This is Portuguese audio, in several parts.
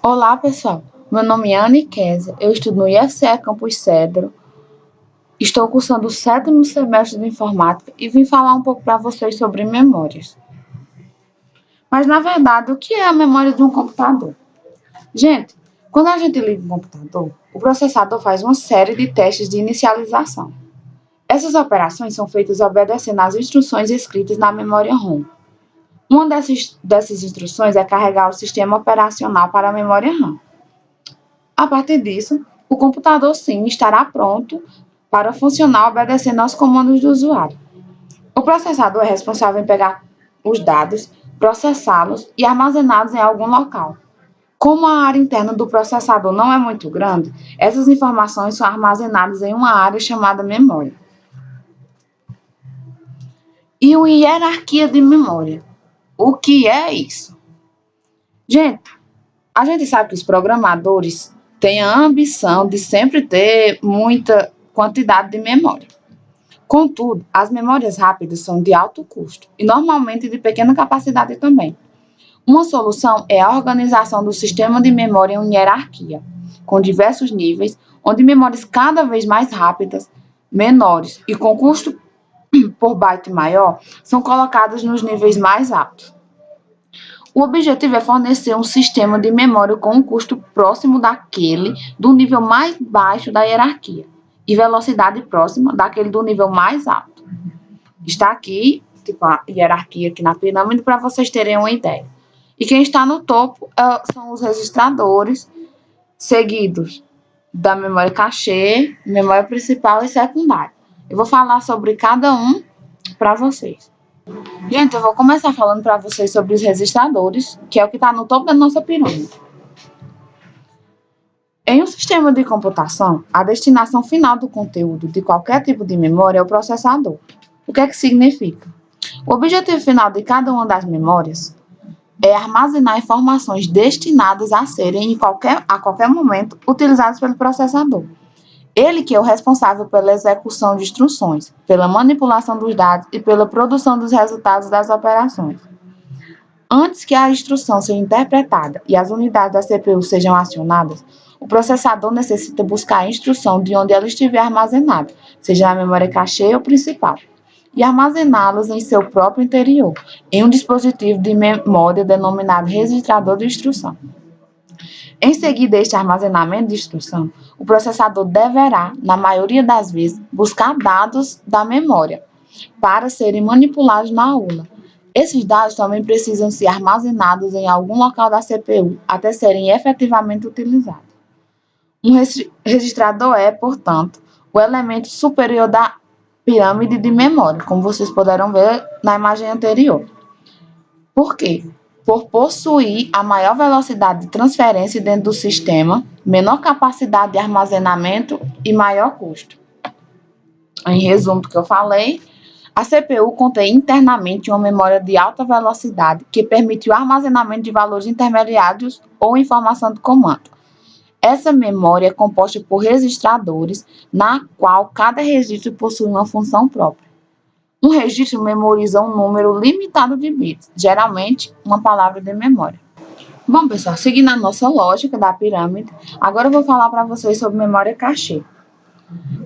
Olá, pessoal. Meu nome é Anne Kézia. Eu estudo no IFCE Campus Cedro. Estou cursando o 7º semestre de Informática e vim falar um pouco para vocês sobre memórias. Mas, na verdade, o que é a memória de um computador? Gente, quando a gente liga um computador, o processador faz uma série de testes de inicialização. Essas operações são feitas obedecendo às instruções escritas na memória ROM. Uma dessas instruções é carregar o sistema operacional para a memória RAM. A partir disso, o computador sim estará pronto para funcionar obedecendo aos comandos do usuário. O processador é responsável em pegar os dados, processá-los e armazená-los em algum local. Como a área interna do processador não é muito grande, essas informações são armazenadas em uma área chamada memória. E uma hierarquia de memória. O que é isso? A gente sabe que os programadores têm a ambição de sempre ter muita quantidade de memória. Contudo, as memórias rápidas são de alto custo e normalmente de pequena capacidade também. Uma solução é a organização do sistema de memória em hierarquia, com diversos níveis, onde memórias cada vez mais rápidas, menores e com custo por byte maior são colocadas nos níveis mais altos. O objetivo é fornecer um sistema de memória com um custo próximo daquele do nível mais baixo da hierarquia e velocidade próxima daquele do nível mais alto. Está aqui, a hierarquia aqui na pirâmide, para vocês terem uma ideia. E quem está no topo são os registradores, seguidos da memória cachê, memória principal e secundária. Eu vou falar sobre cada um para vocês. Gente, eu vou começar falando para vocês sobre os registradores, que é o que está no topo da nossa pirâmide. Em um sistema de computação, a destinação final do conteúdo de qualquer tipo de memória é o processador. O que é que significa? O objetivo final de cada uma das memórias é armazenar informações destinadas a serem, a qualquer momento, utilizadas pelo processador. Ele que é o responsável pela execução de instruções, pela manipulação dos dados e pela produção dos resultados das operações. Antes que a instrução seja interpretada e as unidades da CPU sejam acionadas, o processador necessita buscar a instrução de onde ela estiver armazenada, seja na memória cachê ou principal, e armazená-las em seu próprio interior, em um dispositivo de memória denominado registrador de instrução. Em seguida a este armazenamento de instrução, o processador deverá, na maioria das vezes, buscar dados da memória para serem manipulados na aula. Esses dados também precisam ser armazenados em algum local da CPU até serem efetivamente utilizados. Um registrador é, portanto, o elemento superior da pirâmide de memória, como vocês puderam ver na imagem anterior. Por quê? Por possuir a maior velocidade de transferência dentro do sistema, menor capacidade de armazenamento e maior custo. Em resumo do que eu falei, a CPU contém internamente uma memória de alta velocidade que permite o armazenamento de valores intermediários ou informação de comando. Essa memória é composta por registradores, na qual cada registro possui uma função própria. Um registro memoriza um número limitado de bits, geralmente uma palavra de memória. Bom, pessoal, seguindo a nossa lógica da pirâmide, agora eu vou falar para vocês sobre memória cachê.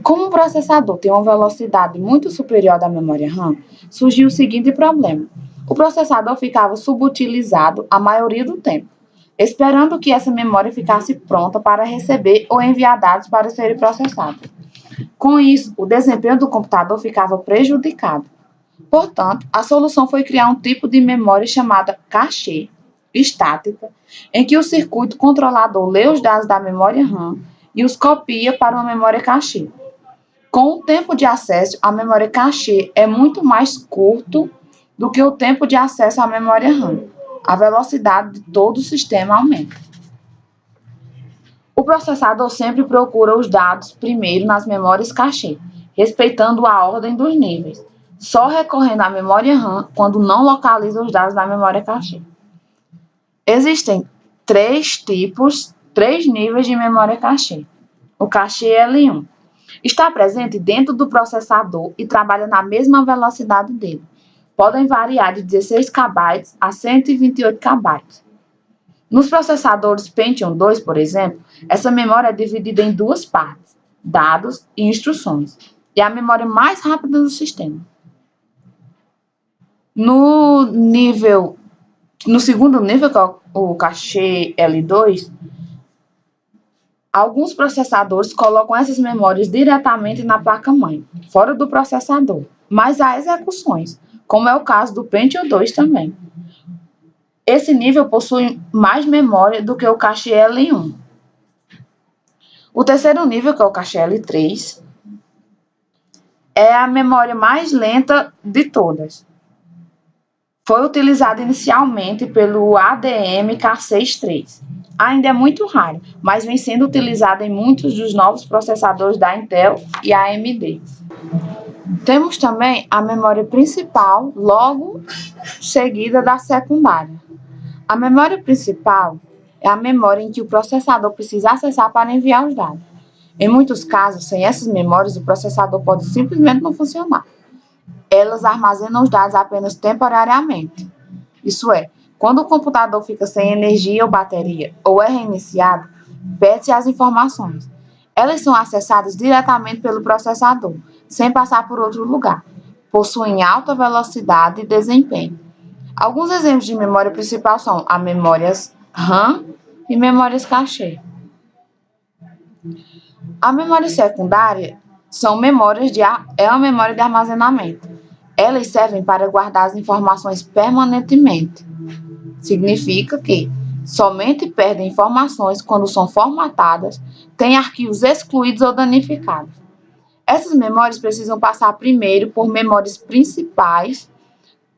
Como o processador tem uma velocidade muito superior à da memória RAM, surgiu o seguinte problema. O processador ficava subutilizado a maioria do tempo, esperando que essa memória ficasse pronta para receber ou enviar dados para serem processados. Com isso, o desempenho do computador ficava prejudicado. Portanto, a solução foi criar um tipo de memória chamada cachê estática, em que o circuito controlador lê os dados da memória RAM e os copia para uma memória cachê. Com o tempo de acesso à memória cachê é muito mais curto do que o tempo de acesso à memória RAM. A velocidade de todo o sistema aumenta. O processador sempre procura os dados primeiro nas memórias cachê, respeitando a ordem dos níveis, só recorrendo à memória RAM quando não localiza os dados da memória cachê. Existem três níveis de memória cachê. O cachê L1 está presente dentro do processador e trabalha na mesma velocidade dele. Podem variar de 16 KB a 128 KB. Nos processadores Pentium II, por exemplo, essa memória é dividida em duas partes, dados e instruções, e é a memória mais rápida do sistema. No segundo nível, que é o cache L2, alguns processadores colocam essas memórias diretamente na placa-mãe, fora do processador, mas há execuções, como é o caso do Pentium II também. Esse nível possui mais memória do que o cache L1. O terceiro nível, que é o cache L3, é a memória mais lenta de todas. Foi utilizado inicialmente pelo ADM K63. Ainda é muito raro, mas vem sendo utilizado em muitos dos novos processadores da Intel e AMD. Temos também a memória principal, logo seguida da secundária. A memória principal é a memória em que o processador precisa acessar para enviar os dados. Em muitos casos, sem essas memórias, o processador pode simplesmente não funcionar. Elas armazenam os dados apenas temporariamente. Isso é, quando o computador fica sem energia ou bateria ou é reiniciado, perde-se as informações. Elas são acessadas diretamente pelo processador, sem passar por outro lugar. Possuem alta velocidade e desempenho. Alguns exemplos de memória principal são as memórias RAM e memórias cache. A memória secundária é uma memória de armazenamento. Elas servem para guardar as informações permanentemente. Significa que somente perdem informações quando são formatadas, têm arquivos excluídos ou danificados. Essas memórias precisam passar primeiro por memórias principais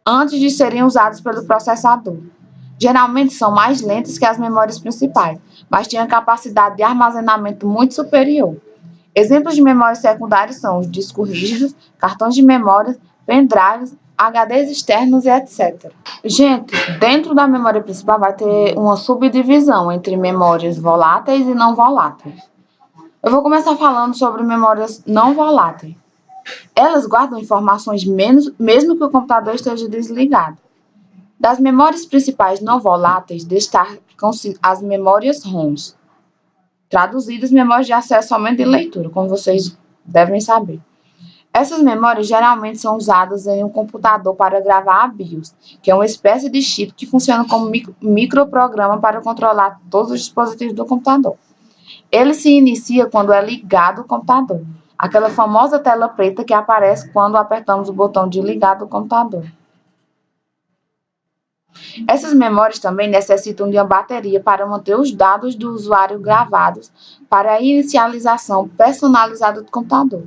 antes de serem usadas pelo processador. Geralmente são mais lentas que as memórias principais, mas têm a capacidade de armazenamento muito superior. Exemplos de memórias secundárias são os discos rígidos, cartões de memória, pendrives, HDs externos e etc. Gente, dentro da memória principal vai ter uma subdivisão entre memórias voláteis e não voláteis. Eu vou começar falando sobre memórias não voláteis. Elas guardam informações mesmo que o computador esteja desligado. Das memórias principais não voláteis destacam-se as memórias ROMs, traduzidas memórias de acesso somente de leitura, como vocês devem saber. Essas memórias geralmente são usadas em um computador para gravar a BIOS, que é uma espécie de chip que funciona como microprograma para controlar todos os dispositivos do computador. Ele se inicia quando é ligado o computador, aquela famosa tela preta que aparece quando apertamos o botão de ligar do computador. Essas memórias também necessitam de uma bateria para manter os dados do usuário gravados para a inicialização personalizada do computador.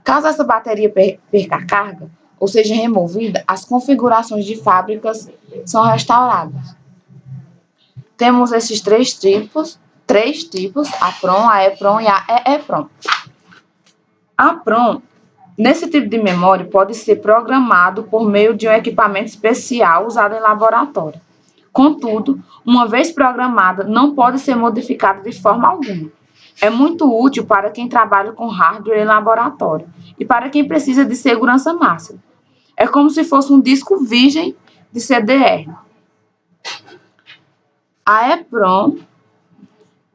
Caso essa bateria perca a carga, ou seja removida, as configurações de fábricas são restauradas. Temos esses três tipos, a PROM, a EPROM e a EEPROM. A PROM, nesse tipo de memória, pode ser programado por meio de um equipamento especial usado em laboratório. Contudo, uma vez programada, não pode ser modificada de forma alguma. É muito útil para quem trabalha com hardware em laboratório e para quem precisa de segurança máxima. É como se fosse um disco virgem de CDR. A EPROM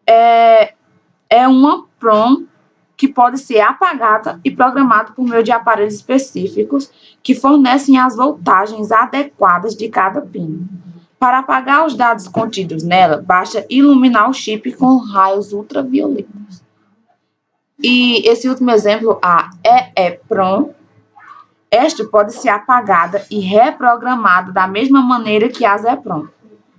é uma PROM que pode ser apagada e programada por meio de aparelhos específicos que fornecem as voltagens adequadas de cada pino. Para apagar os dados contidos nela, basta iluminar o chip com raios ultravioletas. E esse último exemplo, a EEPROM, esta pode ser apagada e reprogramada da mesma maneira que as EPROM.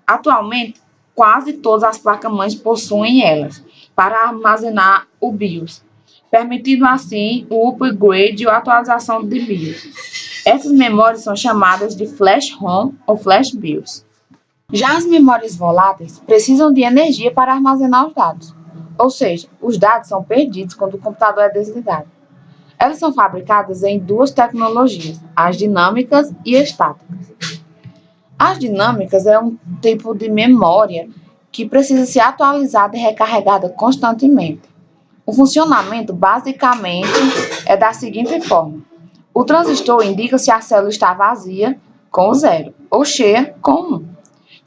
Atualmente, quase todas as placas-mães possuem elas, para armazenar o BIOS, permitindo assim o upgrade ou atualização de BIOS. Essas memórias são chamadas de Flash ROM ou Flash BIOS. Já as memórias voláteis precisam de energia para armazenar os dados, ou seja, os dados são perdidos quando o computador é desligado. Elas são fabricadas em duas tecnologias, as dinâmicas e estáticas. As dinâmicas é um tipo de memória que precisa ser atualizada e recarregada constantemente. O funcionamento, basicamente, é da seguinte forma. O transistor indica se a célula está vazia, com 0, ou cheia, com 1.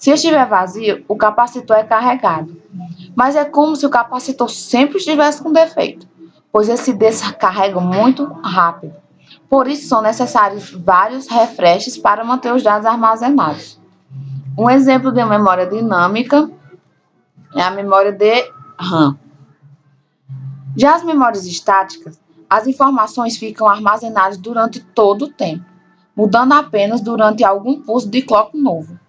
Se estiver vazio, o capacitor é carregado. Mas é como se o capacitor sempre estivesse com defeito, pois ele se descarrega muito rápido. Por isso, são necessários vários refreshes para manter os dados armazenados. Um exemplo de memória dinâmica é a memória de RAM. Já as memórias estáticas, as informações ficam armazenadas durante todo o tempo, mudando apenas durante algum pulso de clock novo.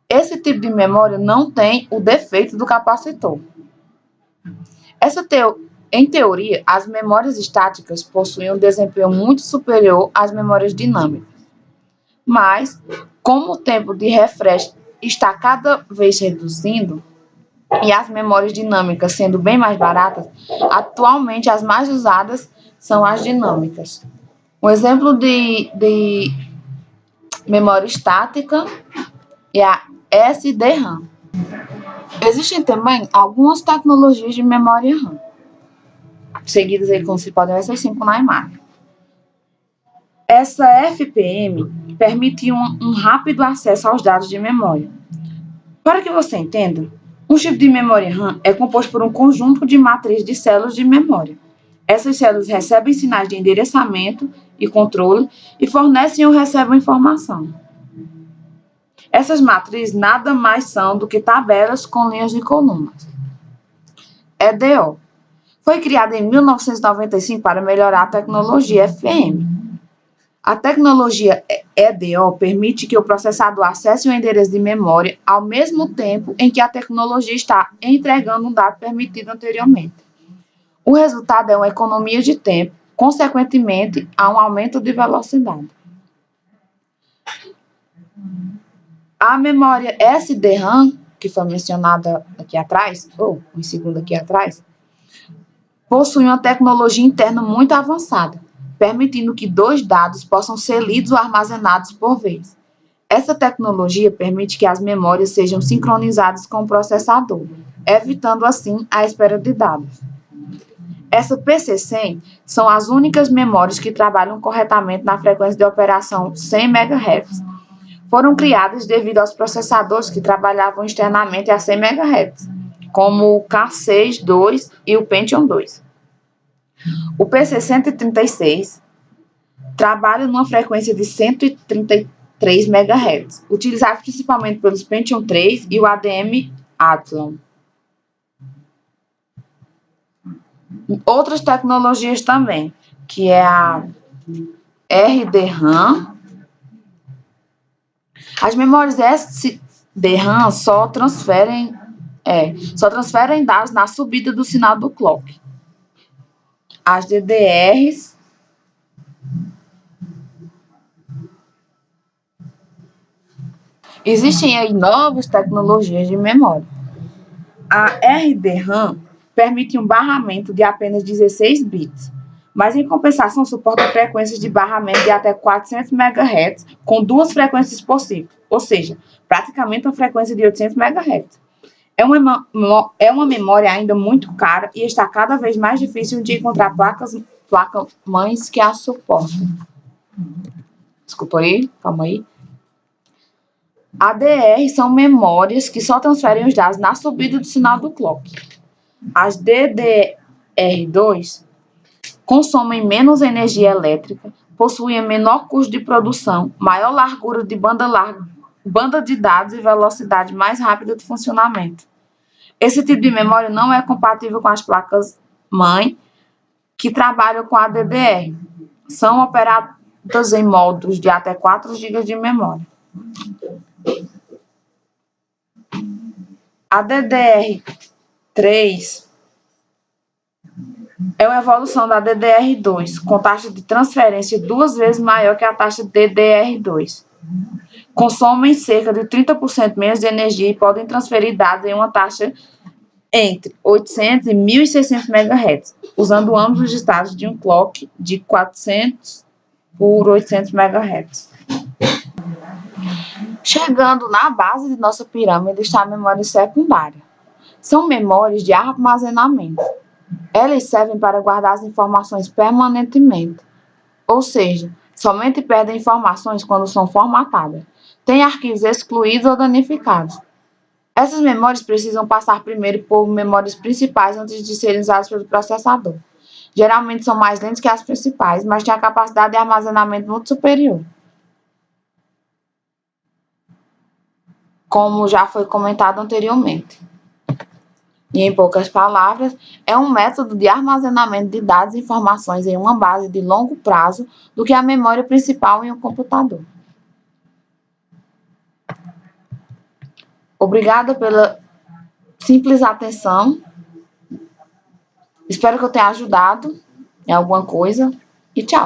Esse tipo de memória não tem o defeito do capacitor. Em teoria, as memórias estáticas possuem um desempenho muito superior às memórias dinâmicas. Mas, como o tempo de refresh está cada vez reduzindo, e as memórias dinâmicas sendo bem mais baratas, atualmente as mais usadas são as dinâmicas. Um exemplo de memória estática é a SDRAM. Existem também algumas tecnologias de memória RAM, seguidas aí, como se podem ver, essas 5 na imagem. Essa FPM permite um rápido acesso aos dados de memória. Para que você entenda, um chip de memória RAM é composto por um conjunto de matrizes de células de memória. Essas células recebem sinais de endereçamento e controle e fornecem ou recebem informação. Essas matrizes nada mais são do que tabelas com linhas e colunas. EDO. Foi criada em 1995 para melhorar a tecnologia FM. A tecnologia EDO permite que o processador acesse o endereço de memória ao mesmo tempo em que a tecnologia está entregando um dado permitido anteriormente. O resultado é uma economia de tempo, consequentemente, há um aumento de velocidade. A memória SDRAM, que foi mencionada aqui atrás, ou um segundo aqui atrás, possui uma tecnologia interna muito avançada, permitindo que 2 dados possam ser lidos ou armazenados por vez. Essa tecnologia permite que as memórias sejam sincronizadas com o processador, evitando assim a espera de dados. Essa PC100 são as únicas memórias que trabalham corretamente na frequência de operação 100 MHz. Foram criadas devido aos processadores que trabalhavam externamente a 100 MHz, como o K6-2 e o Pentium 2. O PC136 trabalha numa frequência de 133 MHz, utilizado principalmente pelos Pentium 3 e o ADM Athlon. Outras tecnologias também, que é a RDRAM. As memórias SDRAM só transferem dados na subida do sinal do clock. As DDRs existem aí novas tecnologias de memória. A RDRAM permite um barramento de apenas 16 bits, mas em compensação suporta frequências de barramento de até 400 MHz com 2 frequências por ciclo, ou seja, praticamente uma frequência de 800 MHz. É uma memória ainda muito cara e está cada vez mais difícil de encontrar placas-mães que a suportem. Desculpa aí, calma aí. ADR são memórias que só transferem os dados na subida do sinal do clock. As DDR2 consomem menos energia elétrica, possuem menor custo de produção, maior largura de banda de dados e velocidade mais rápida de funcionamento. Esse tipo de memória não é compatível com as placas-mãe que trabalham com a DDR. São operadas em módulos de até 4 GB de memória. A DDR3 é uma evolução da DDR2, com taxa de transferência 2 vezes maior que a taxa DDR2. Consomem cerca de 30% menos de energia e podem transferir dados em uma taxa entre 800 e 1.600 MHz, usando ambos os estados de um clock de 400 por 800 MHz. Chegando na base de nossa pirâmide está a memória secundária. São memórias de armazenamento. Elas servem para guardar as informações permanentemente, ou seja, Somente perdem informações quando são formatadas. Tem arquivos excluídos ou danificados. Essas memórias precisam passar primeiro por memórias principais antes de serem usadas pelo processador. Geralmente são mais lentas que as principais, mas têm a capacidade de armazenamento muito superior. Como já foi comentado anteriormente. E, em poucas palavras, é um método de armazenamento de dados e informações em uma base de longo prazo do que a memória principal em um computador. Obrigada pela simples atenção. Espero que eu tenha ajudado em alguma coisa e tchau.